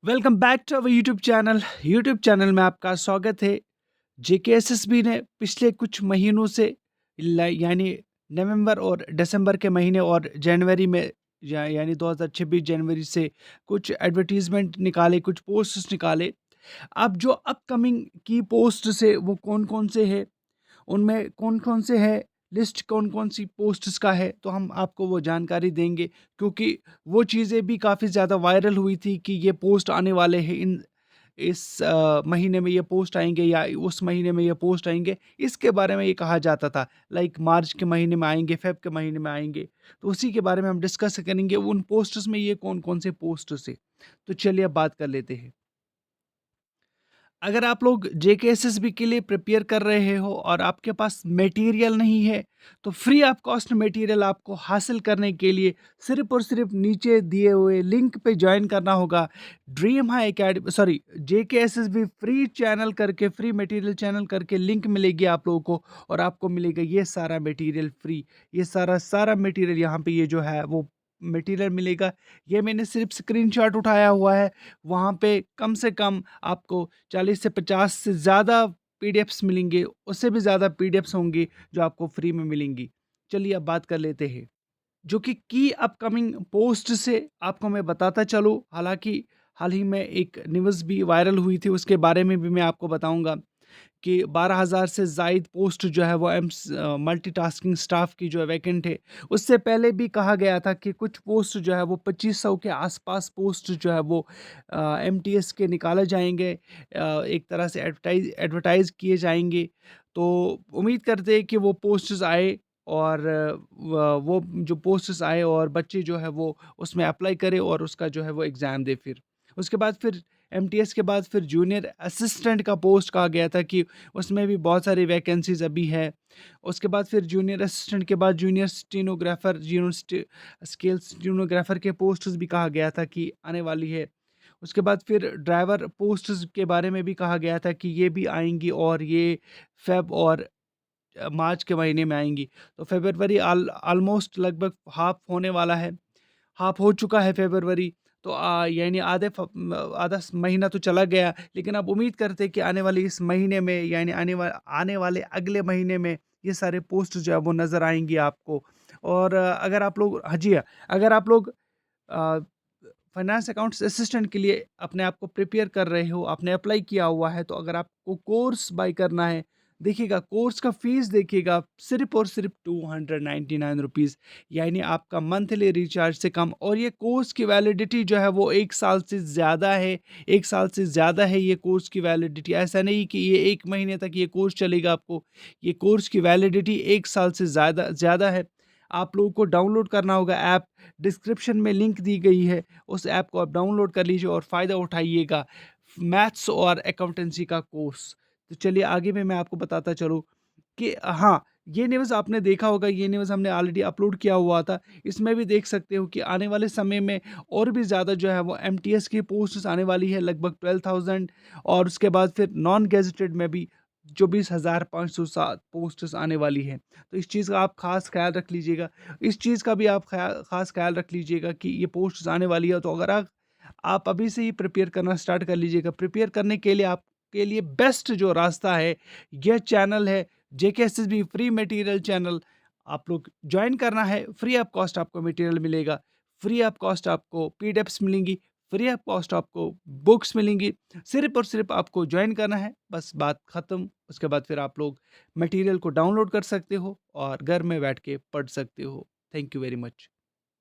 Welcome back to our YouTube channel में आपका स्वागत है। जेकेएसएसबी ने पिछले कुछ महीनों से यानी नवंबर और दिसंबर के महीने और जनवरी में यानी 2026 जनवरी से कुछ एडवर्टीजमेंट निकाले, कुछ पोस्ट्स निकाले। अब जो अपकमिंग की पोस्ट से वो कौन कौन से है, उनमें कौन-कौन से हैं, लिस्ट कौन-कौन सी पोस्ट्स का है, तो हम आपको वो जानकारी देंगे क्योंकि वो चीज़ें भी काफ़ी ज़्यादा वायरल हुई थी कि ये पोस्ट आने वाले हैं, इस महीने में ये पोस्ट आएँगे या उस महीने में ये पोस्ट आएँगे, इसके बारे में ये कहा जाता था। लाइक मार्च के महीने में आएँगे, फ़ेब के महीने में आएँगे, तो उसी के बारे में हम डिस्कस करेंगे, उन पोस्ट्स में ये कौन-कौन से पोस्ट्स हैं। तो चलिए अब बात कर लेते हैं। अगर आप लोग जेकेएसएसबी के लिए प्रिपेयर कर रहे हो और आपके पास मटेरियल नहीं है, तो फ्री ऑफ कॉस्ट मटेरियल आपको हासिल करने के लिए सिर्फ और सिर्फ नीचे दिए हुए लिंक पे ज्वाइन करना होगा। Dream high academy, sorry, JKSSB free channel करके, फ्री मटेरियल चैनल करके लिंक मिलेगी आप लोगों को और आपको मिलेगा ये सारा मटेरियल फ्री। ये सारा सारा मटेरियल यहाँ पे ये जो है वो मटेरियल मिलेगा। ये मैंने सिर्फ स्क्रीनशॉट उठाया हुआ है। वहाँ पे कम से कम आपको 40 से 50 से ज़्यादा पीडीएफ्स मिलेंगे, उससे भी ज़्यादा पीडीएफ्स होंगी जो आपको फ्री में मिलेंगी। चलिए अब बात कर लेते हैं। जो कि की अपकमिंग पोस्ट से आपको मैं बताता चलूँ, हालाँकि हाल ही में एक न्यूज़ भी वायरल हुई थी, उसके बारे में भी मैं आपको बताऊँगा कि 12,000 से ज़ायद पोस्ट जो है वो मल्टीटास्किंग स्टाफ की जो है वैकेंट है। उससे पहले भी कहा गया था कि कुछ पोस्ट जो है वो 2500 के आसपास पोस्ट जो है वो एमटीएस के निकाले जाएँगे, एक तरह से एडवर्टाइज़ किए जाएँगे। तो उम्मीद करते हैं कि वो पोस्ट्स आए और वो जो पोस्ट्स आए और बच्चे जो है वो उसमें अप्लाई करें और उसका जो है वो एग्ज़ाम दें फिर। उसके बाद फिर एमटीएस के बाद फिर जूनियर असिस्टेंट का पोस्ट कहा गया था कि उसमें भी बहुत सारी वैकेंसीज़ अभी है। उसके बाद फिर जूनियर असिस्टेंट के बाद जूनियर स्टेनोग्राफ़र, स्केल स्टेनोग्राफ़र के पोस्ट्स भी कहा गया था कि आने वाली है। उसके बाद फिर ड्राइवर पोस्ट्स के बारे में भी कहा गया था कि ये भी आएँगी और ये फ़ेब और मार्च के महीने में आएँगी। तो फ़रवरी ऑलमोस्ट लगभग हाफ़ होने वाला है। हाफ हो चुका है फ़रवरी, तो यानी आधा महीना तो चला गया, लेकिन अब उम्मीद करते हैं कि आने वाले इस महीने में यानी आने वाले अगले महीने में ये सारे पोस्ट जो है वो नज़र आएँगी आपको। और अगर आप लोग, हाँ जी हाँ, अगर आप लोग अ, फाइनेंस अकाउंट्स असिस्टेंट के लिए अपने आप को प्रिपेयर कर रहे हो, आपने अप्लाई किया हुआ है, तो अगर आपको कोर्स बाय करना है, देखिएगा कोर्स का फ़ीस देखिएगा सिर्फ़ और सिर्फ़ ₹299, यानी आपका मंथली रिचार्ज से कम। और ये कोर्स की वैलिडिटी जो है वो 1 साल से ज़्यादा है, 1 साल से ज़्यादा है ये कोर्स की वैलिडिटी। ऐसा नहीं कि ये 1 महीने तक ये कोर्स चलेगा आपको, ये कोर्स की वैलिडिटी 1 साल से ज़्यादा ज़्यादा है। आप लोगों को डाउनलोड करना होगा ऐप, डिस्क्रिप्शन में लिंक दी गई है, उस ऐप को आप डाउनलोड कर लीजिए और फ़ायदा उठाइएगा मैथ्स और अकाउंटेंसी का कोर्स। तो चलिए आगे भी मैं आपको बताता चलूँ कि हाँ, ये न्यूज़ आपने देखा होगा, ये न्यूज़ हमने ऑलरेडी अपलोड किया हुआ था। इसमें भी देख सकते हो कि आने वाले समय में और भी ज़्यादा जो है वो एमटीएस की पोस्ट्स आने वाली है, लगभग 12,000। और उसके बाद फिर नॉन गेज़ेटेड में भी 24,507 पोस्ट्स आने वाली हैं। तो इस चीज़ का आप ख़ास ख़्याल रख लीजिएगा। इस चीज़ का भी आप ख़ास ख़्याल रख लीजिएगा कि ये पोस्ट्स आने वाली है, तो अगर आप अभी से ही प्रिपेयर करना स्टार्ट कर लीजिएगा। प्रिपेयर करने के लिए आपके लिए बेस्ट जो रास्ता है, यह चैनल है, जेकेएसएसबी फ्री मटेरियल चैनल। आप लोग जॉइन करना है, फ्री ऑफ कॉस्ट आपको मटेरियल मिलेगा, फ्री ऑफ कॉस्ट आपको पीडीएफ्स मिलेंगी, फ्री ऑफ कॉस्ट आपको बुक्स मिलेंगी। सिर्फ़ और सिर्फ़ आपको जॉइन करना है, बस बात ख़त्म। उसके बाद फिर आप लोग मटेरियल को डाउनलोड कर सकते हो और घर में बैठ के पढ़ सकते हो। Thank you very much.